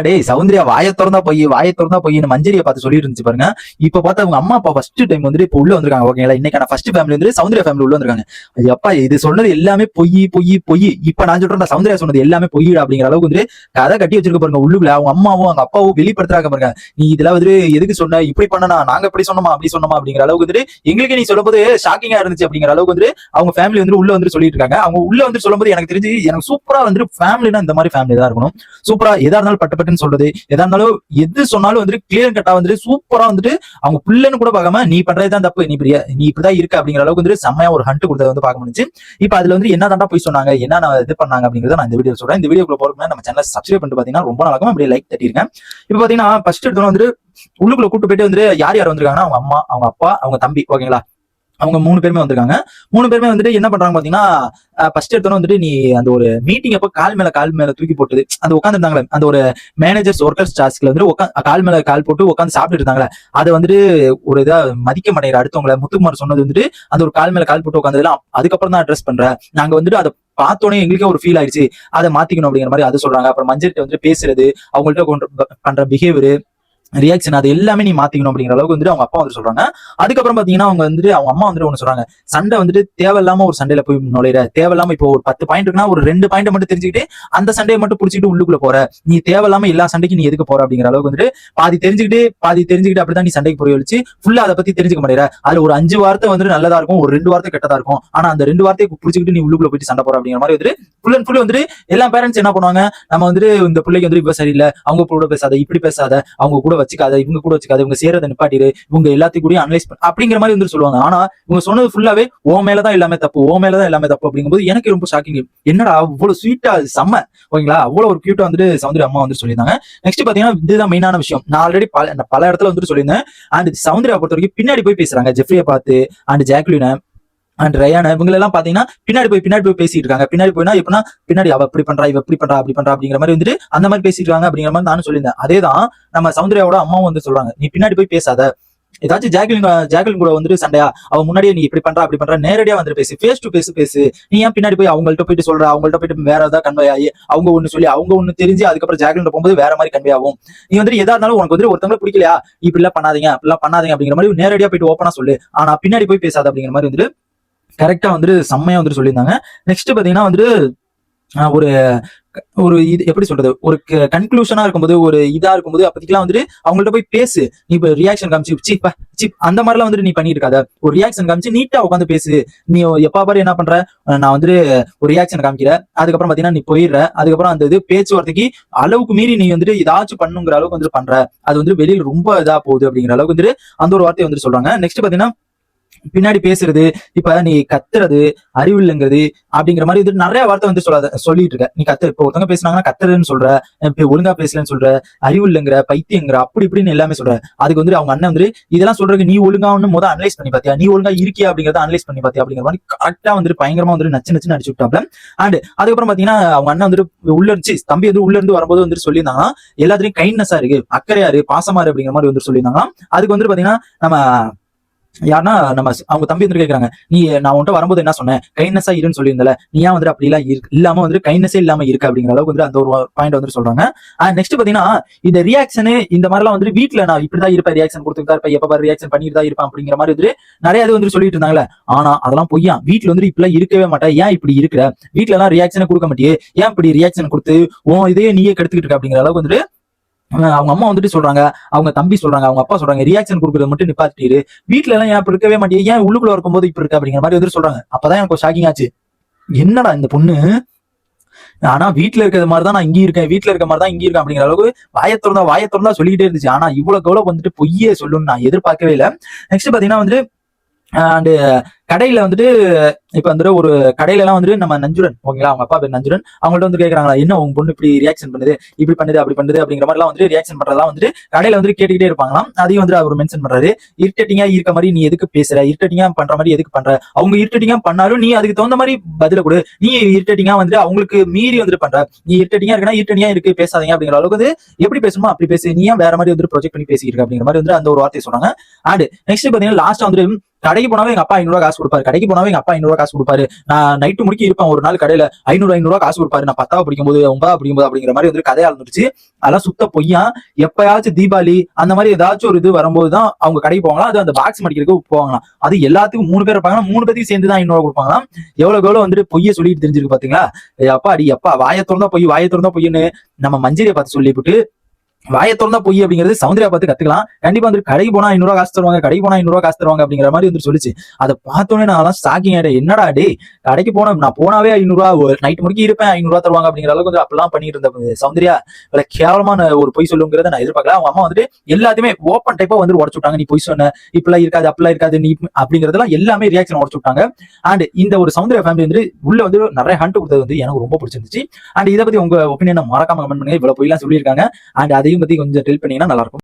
டேய் சௌந்தர்யா வாயை திறந்தா பொய்ன்னு மஞ்சரியை பார்த்து சொல்லி இருந்துச்சு பாருங்க. இப்ப பார்த்தா அவங்க அம்மா அப்பா ஃபர்ஸ்ட் டைம் வந்து இப்ப உள்ள வந்திருக்காங்க. ஓகேங்களா, இன்னைக்கான ஃபர்ஸ்ட் ஃபேமிலி வந்து சௌந்தர்யா ஃபேமிலி உள்ள வந்திருக்காங்க. அப்பா இது சொன்னது எல்லாமே பொய். இப்ப நான் சொல்றேன் சௌந்தர்யா சொன்னது எல்லாமே பொய் அப்படிங்கிற அளவுக்கு வந்து கதை கட்டி வச்சிருக்க பாருங்க. உள்ளுக்குள்ள அவங்க அம்மாவும் அவங்க அப்பாவும் வெளிப்படுத்துறாங்க பாருங்க. நீ இதெல்லாம் வந்து எதுக்கு சொன்ன, இப்படி பண்ணனா, நாங்க இப்படி சொன்னோமா அப்படி சொன்னோமா அப்படிங்கிற அளவுக்கு வந்து எங்களுக்கு நீ சொல்லும்போது ஷாக்கிங்கா இருந்துச்சு அப்படிங்கிற அளவுக்கு வந்து அவங்க ஃபேமிலி வந்து உள்ள வந்து சொல்லிட்டு இருக்காங்க. அவங்க உள்ள வந்து சொல்லும்போது எனக்கு தெரிஞ்சு எனக்கு சூப்பரா வந்து ஃபேமிலினா இந்த மாதிரி ஃபேமிலி தான் இருக்கணும். சூப்பரா எதா இருந்தாலும் பட்டுன்னு சொல்றது, எதா இருந்தாலும் எது சொன்னாலும் வந்து கிளியர் கட்டா வந்து சூப்பரா வந்துட்டு அவங்க பிள்ளைன்னு கூட பார்க்காம நீ பண்றதுதான் தப்பு, நீ இப்படிதான் இருக்க அப்படிங்கிற அளவுக்கு வந்து செம்மையா ஒரு ஹண்ட் கொடுத்தது வந்து பார்க்க முடிஞ்சு. இப்ப அதுல வந்து என்ன தாண்டா போய் சொன்னாங்க, என்ன நான் இது பண்ணாங்க அப்படிங்கறத நான் இந்த வீடியோ சொல்றேன். இந்த வீடியோக்குள்ள போறதுக்கு நம்ம சேனல் சப்ஸ்கிரைப் பண்ணிட்டு பாத்தீங்கன்னா ரொம்ப நாளாகும் அப்படியே லைக் தட்டிருக்கேன். இப்ப பாத்தீங்கன்னா ஃபர்ஸ்ட் எடுத்தோம் வந்து உள்ளுக்குள்ள கூட்டு போயிட்டு வந்து யார் யார் வந்திருக்காங்கன்னா அவங்க அம்மா, அவங்க அப்பா, அவங்க தம்பி. ஓகேங்களா, அவங்க 3 பேருமே வந்திருக்காங்க. 3 பேருமே வந்துட்டு என்ன பண்றாங்க பாத்தீங்கன்னா, ஃபர்ஸ்ட் எடுத்தோன்னு வந்துட்டு நீ அந்த ஒரு மீட்டிங் அப்ப கால் மேல தூக்கி போட்டது அந்த உட்காந்துருந்தாங்களே, அந்த ஒரு மேனேஜர்ஸ் ஒர்க்கர்ஸ் டாஸ்க்ல வந்து கால் மேல கால் போட்டு உட்காந்து சாப்பிட்டு இருந்தாங்களே, அதை வந்துட்டு ஒரு இதா மதிக்க மாட்டேங்கிற அடுத்தவங்களை முத்துக்குமார் சொன்னது வந்துட்டு அந்த ஒரு கால் மேல கால் போட்டு உட்காந்ததுலாம் அதுக்கப்புறம் தான் அட்ரஸ் பண்றேன். நாங்க வந்துட்டு அதை பார்த்தோன்னே எங்களுக்கே ஒரு ஃபீல் ஆயிடுச்சு, அதை மாத்திக்கணும் அப்படிங்கிற மாதிரி அதை சொல்றாங்க. அப்புறம் மஞ்சள்கிட்ட வந்து பேசுறது, அவங்கள்ட்ட பண்ற பிஹேவியர், ரியாக்ஷன், அது எல்லாமே நீ மாத்திக்கணும் அப்படிங்கிற அளவுக்கு வந்து அவங்க அப்பா வந்து சொல்றாங்க. அதுக்கப்புறம் பாத்தீங்கன்னா அவங்க வந்துட்டு அவங்க அம்மா வந்துட்டு ஒண்ணு சொல்றாங்க, சண்டை வந்துட்டு தேவையில்லாம ஒரு சண்டையில போய் நுழையிற, தேவையில்லாம இப்போ ஒரு 10 பாயிண்ட் இருக்குன்னா ஒரு 2 பாயிண்ட் மட்டும் தெரிஞ்சுக்கிட்டு அந்த சண்டையை மட்டும் புடிச்சிட்டு உள்ளுக்குள்ள போற, நீ தேவையில்லாம எல்லா சண்டைக்கு நீ எதுக்கு போற அப்படிங்கிற அளவுக்கு வந்துட்டு பாதி தெரிஞ்சுக்கிட்டு அப்படிதான் நீ சண்டைக்கு போய் வச்சு ஃபுல்லா அதை பத்தி தெரிஞ்சுக்க மாட்டேற. அதுல ஒரு 5 வார்த்தை வந்துட்டு நல்லதா இருக்கும், ஒரு 2 வார்த்தை கெட்டதா இருக்கும். ஆனா அந்த 2 வார்த்தையை புடிச்சுக்கிட்டு நீ உள்ளுக்குள்ள போயிட்டு சண்டை போற அப்படிங்கிற மாதிரி வந்துட்டு ஃபுல் அண்ட் ஃபுல் வந்துட்டு எல்லா பேரண்ட்ஸ் என்ன பண்ணுவாங்க, நம்ம வந்துட்டு இந்த பிள்ளைக்கு வந்து இப்ப சரியில்லை, அவங்க கூட பேசாத, இப்படி பேசாத, அவங்க கூட வச்சுக்காத, இவங்க கூட வச்சுக்காது, இவங்க சேரதை நிப்பாட்டிடு, இவங்க எல்லாத்தையும் கூட அனலைஸ் பண்ண அப்படிங்கிற மாதிரி வந்து சொல்லுவாங்க. ஆனா இவங்க சொன்னது ஃபுல்லாவே ஓ மேலதான் எல்லாமே தப்பு அப்படிங்கும்போது எனக்கு ரொம்ப ஷாக்கிங். என்னடா அவ்வளவு ஸ்வீட்டா செம்ம. ஓகேங்களா, அவ்வளவு ஒரு கியூட்டா வந்துட்டு சௌந்தர்யா அம்மா வந்து சொல்லியிருந்தாங்க. நெக்ஸ்ட் பாத்தீங்கன்னா இதுதான் மெயினான விஷயம். நான் ஆல்ரெடி பல இடத்துல வந்துட்டு சொல்லியிருந்தேன். அண்ட் சௌந்தர்யா பொறுத்த வரைக்கும் பின்னாடி போய் பேசுறாங்க, ஜெஃப்ரியை பார்த்து அண்ட் ஜாக்லின அண்ட் ரயானா இவங்க எல்லாம் பாத்தீங்கன்னா பின்னாடி போய் பேசிட்டு இருக்காங்க. பின்னாடி போயினா எப்படின்னா பின்னாடி அவ இப்படி பண்றா, இவ இப்படி பண்றா, அப்படி பண்றா அப்படிங்கிற மாதிரி வந்துட்டு அந்த மாதிரி பேசிட்டு இருக்காங்க அப்படிங்கிற மாதிரி நானும் சொல்லியிருந்தேன். அதேதான் நம்ம சௌந்தர்யாவோட அம்மாவும் வந்து சொல்றாங்க, நீ பின்னாடி போய் பேசாத, ஏதாச்சும் ஜாக்லின் கூட வந்துட்டு சண்டையா, அவ முன்னாடியே நீ இப்படி பண்றா அப்படி பண்றா, நேரடியா வந்து பேசு, ஃபேஸ் டு ஃபேஸ் பேசு. நீ ஏன் பின்னாடி போய் அவங்கள்ட்ட போயிட்டு சொல்ற, அவங்கள்ட்ட போயிட்டு வேற ஏதாவது கன்வே ஆகி அவங்க ஒண்ணு சொல்லி அவங்க ஒண்ணு தெரிஞ்சு அதுக்கப்புறம் ஜாக்லின் போகும்போது வேற மாதிரி கன்வே ஆகும். நீ வந்துட்டு எதா இருந்தாலும் உனக்கு வந்து ஒருத்தவங்க பிடிக்கலையா, இப்படி எல்லாம் பண்ணாதீங்க அப்படிங்கிற மாதிரி நேரடியா போயிட்டு ஓப்பனா சொல்லு, ஆனா பின்னாடி போய் பேசாத அப்படிங்கிற மாதிரி வந்துட்டு கரெக்டா வந்துட்டு செம்மையா வந்துட்டு சொல்லியிருந்தாங்க. நெக்ஸ்ட் பாத்தீங்கன்னா வந்துட்டு ஒரு ஒரு இது எப்படி சொல்றது, ஒரு கன்க்ளூஷனா இருக்கும்போது, ஒரு இதா இருக்கும்போது அப்பதிக்கெல்லாம் வந்துட்டு அவங்கள்ட்ட போய் பேசு. நீ இப்ப ரியாக்ஷன் காமிச்சு சிப் அந்த மாதிரிலாம் வந்துட்டு நீ பண்ணிட்டு இருக்காத, ஒரு ரியாக்ஷன் காமிச்சு நீட்டா உட்காந்து பேசு. நீ எப்பா பாரு என்ன பண்ற, நான் வந்துட்டு ஒரு ரியாக்ஷன் காமிக்கிறேன், அதுக்கப்புறம் பாத்தீங்கன்னா நீ போயிடுற, அதுக்கப்புறம் அந்த இது பேச்சுவார்த்தைக்கு அளவுக்கு மீறி நீ வந்துட்டு ஏதாச்சும் பண்ணுங்கிற அளவுக்கு வந்துட்டு பண்ற, அது வந்து வெளியில ரொம்ப இதா போகுது அப்படிங்கிற அளவுக்கு வந்துட்டு அந்த ஒரு வார்த்தையை வந்துட்டு சொல்றாங்க. நெக்ஸ்ட் பாத்தீங்கன்னா பின்னாடி பேசுறது, இப்ப நீ கத்துறது, அறிவு இல்லைங்கிறது அப்படிங்கிற மாதிரி இது நிறைய வார்த்தை வந்து சொல்லிட்டு இருக்க. நீ இப்ப ஒருத்தவங்க பேசுனாங்கன்னா கத்துறதுன்னு சொல்ற, இப்ப ஒழுங்கா பேசலன்னு சொல்ற, அறிவு இல்லைங்கிற, பைத்தியங்கிற, அப்படி இப்படின்னு எல்லாமே சொல்ற. அதுக்கு வந்து அவங்க அண்ணன் வந்து இதெல்லாம் சொல்றதுக்கு நீ ஒழுங்கா ஒண்ணு அனலைஸ் பண்ணி பாத்தியா, நீ ஒழுங்கா இருக்கியா அப்படிங்கறத அனலைஸ் பண்ணி பாத்தியா அப்படிங்கிற மாதிரி கரெக்டா வந்துட்டு பயங்கரமா வந்துட்டு நச்சு அடிச்சு விட்டாப்ல. அண்ட் அதுக்கப்புறம் பாத்தீங்கன்னா அவங்க அண்ணன் வந்துட்டு உள்ள இருந்து தம்பி வந்து உள்ள இருந்து வரும்போது வந்துட்டு சொல்லியிருந்தாங்கன்னா எல்லாத்துலயும் கைண்ட்னஸா இருக்கு, அக்கறையா இருக்கு, பாசமா இருக்கு அப்படிங்கிற மாதிரி வந்து சொல்லியிருந்தாங்க. அதுக்கு வந்து பாத்தீங்கன்னா நம்ம யாருன்னா நம்ம அவங்க தம்பி வந்து கேட்கறாங்க, நீ நான் உன்கிட்ட வரும்போது என்ன சொன்னேன், கைண்ட்னஸா இருன்னு சொல்லியிருந்தல, நீ ஏன் வந்து அப்படி எல்லாம் இல்லாம வந்து கைண்ட்னஸே இல்லாம இருக்கு அப்படிங்கிற அளவுக்கு வந்து அந்த ஒரு பாயிண்ட் வந்து சொல்றாங்க. நெக்ஸ்ட் பாத்தீங்கன்னா இந்த ரியாக்ஷனு இந்த மாதிரி எல்லாம் வந்து வீட்டுல நான் இப்படிதான் இருப்பேன், ரியாக்ஷன் கொடுத்துட்டு தான் இருப்பேன், எப்ப ரியாக்ஷன் பண்ணிட்டு தான் இருப்பேன் அப்படிங்கிற மாதிரி வந்து நிறைய இது வந்து சொல்லிட்டு இருந்தாங்களே. ஆனா அதெல்லாம் பொய்யா, வீட்டுல வந்து இப்பெல்லாம் இருக்கவே மாட்டேன், ஏன் இப்படி இருக்கிற, வீட்டுல எல்லாம் ரியாக்ஷனை கொடுக்க மாட்டியே, ஏன் இப்படி ரியாக்ஷன் கொடுத்து இதையே நீயே கெடுத்துக்கிட்டு இருக்க அப்படிங்கிற அளவுக்கு வந்துட்டு அவங்க அம்மா வந்துட்டு சொல்றாங்க, அவங்க தம்பி சொல்றாங்க, அவங்க அப்பா சொல்றாங்க, ரியாக்ஷன் கொடுக்கறது மட்டும் நிப்பாட்டிட்டு வீட்டுல எல்லாம் ஏன் இப்ப இருக்கவே மாட்டேன், ஏன் உள்ளுக்குள்ள இருக்கும்போது இப்ப இருக்கு அப்படிங்கிற மாதிரி வந்து சொல்றாங்க. அப்பதான் எனக்கு ஷாக்கிங் ஆச்சு, என்னடா இந்த பொண்ணு ஆனா வீட்டுல இருக்கிற மாதிரிதான் நான் இங்க இருக்கேன், வீட்டுல இருக்க மாதிரிதான் இங்க இருக்கேன் அப்படிங்கிற அளவுக்கு வாயை திறந்தா சொல்லிக்கிட்டே இருந்துச்சு. ஆனா இவ்வளவு வந்துட்டு பொய்யே சொல்லணும்னு நான் எதிர்பார்க்கவே இல்லை. நெக்ஸ்ட் பாத்தீங்கன்னா வந்துட்டு அண்ட் கடையில வந்துட்டு இப்ப வந்துட்டு ஒரு கடையில எல்லாம் வந்துட்டு நம்ம நஞ்சுரன், ஓகேங்களா, அவங்க அப்பா பேர் நஞ்சுரன், அவங்கள்ட்ட வந்து கேட்கறாங்களா, என்ன உங்க பொண்ணு இப்படி ரியாக்ஷன் பண்ணுது, இப்படி பண்ணுது அப்படி பண்ணுது அப்படிங்கிற மாதிரி எல்லாம் வந்து ரியாக்ஷன் பண்றதெல்லாம் வந்துட்டு கடையில வந்து கேட்டுக்கிட்டே இருப்பாங்களாம். அதையும் வந்து அவர் மென்ஷன் பண்றாரு, இரிட்டேட்டிங்கா இருக்க மாதிரி நீ எதுக்கு பேசுற, இரிட்டேட்டிங்கா பண்ற மாதிரி எதுக்கு பண்ற, அவங்க இரிட்டேட்டிங்கா பண்ணாலும் நீ அதுக்கு தகுந்த மாதிரி பதில கொடு, நீ இரிட்டேட்டிங்கா வந்துட்டு அவங்களுக்கு மீறி வந்துட்டு பண்ற, நீ இரிட்டேட்டிங்கா இருக்குன்னா இரிட்டேட்டிங்கா இருக்கு பேசாதீங்க அப்படிங்கிற அளவுக்கு வந்து எப்படி பேசணுமோ அப்படி பேசு, நீ வேற மாதிரி வந்து ப்ரொஜெக்ட் பண்ணி பேசிட்டு இருக்க அப்படிங்கிற மாதிரி வந்து அந்த ஒரு வார்த்தையை சொன்னாங்க. அண்ட் நெக்ஸ்ட் பாத்தீங்கன்னா லாஸ்ட் வந்துட்டு கடைக்கு போனாவே எங்க அப்பா 500 காசு கொடுப்பாரு, காசு கொடுப்பாரு, நான் நைட்டு முடிக்க இருப்பேன் ஒரு நாள் கடையில 500 காசு கொடுப்பாரு, நான் 10வது படிக்கும்போது 9வது படிக்கும்போது அப்படிங்கிற மாதிரி வந்து கதையா இருந்துச்சு. அதெல்லாம் சுத்த பொய்யா. எப்பயாச்சும் தீபாவளி அந்த மாதிரி ஏதாச்சும் ஒரு இது வரும்போதுதான் அவங்க கடைக்கு போவாங்களாம். அது அந்த பாக்ஸ் மடிக்கிறதுக்கு போவாங்களாம். அது எல்லாத்துக்கும் 3 பேர் இருப்பாங்க, 3 பேருக்கு சேர்ந்து தான் 500 கொடுப்பாங்களாம். எவ்வளவு வந்துட்டு பொய்ய சொல்லிட்டு தெரிஞ்சிருக்கு பாத்தீங்களா? அப்பா அடி அப்பா, வாயை திறந்தா பொய், வாயை திறந்தா பொய்ன்னு நம்ம மஞ்சரியை பார்த்து சொல்லிவிட்டு வாயை திறந்தா பொய் அப்படிங்கிறது சௌந்தர்யா பார்த்து கத்துக்கலாம். கண்டிப்பா வந்து கடைக்கு போனா 500 காசு தருவாங்க, கடைக்கு போனா 500 காசு தருவாங்க அப்படிங்கிற மாதிரி வந்து சொல்லிச்சு. அதை பார்த்தோன்னே நான் ஷாக்கிங் ஆயிட்டேன். என்னடா டே, கடைக்கு போனா நான் போனாவே 500 நைட் முடிக்க இருப்பேன், 500 தருவாங்க அப்படிங்கிற அளவுக்கு வந்து அப்படிலாம் பண்ணிட்டு இருந்த சௌந்தர்யா இவ்வளவு கேவலமான ஒரு பொய் சொல்லுங்கிறத நான் எதிர்பார்க்கல. அவங்க அம்மா வந்துட்டு எல்லாத்தையுமே ஓப்பன் டைப்பா வந்து உடச்சு விட்டாங்க. நீ பொய் சொன்ன, இப்பெல்லாம் இருக்காது, அப்படிலாம் இருக்காது நீ அப்படிங்கறதெல்லாம் எல்லாமே ரியாக்ஷன் உடச்சு விட்டாங்க. அண்ட் இந்த ஒரு சௌந்தர்யா ஃபேமிலி வந்து உள்ள வந்து நிறைய ஹண்ட் கொடுத்தது வந்து எனக்கு ரொம்ப பிடிச்சிருந்துச்சு. அண்ட் இதை பத்தி உங்க ஒப்பீனியன் மறக்காம கமெண்ட் பண்ணுங்க. இவ்வளவு பொய்லாம் சொல்லியிருக்காங்க. அண்ட் அதையும் பத்தி கொஞ்சம் டெல் பண்ணீங்கன்னா நல்லா இருக்கும்.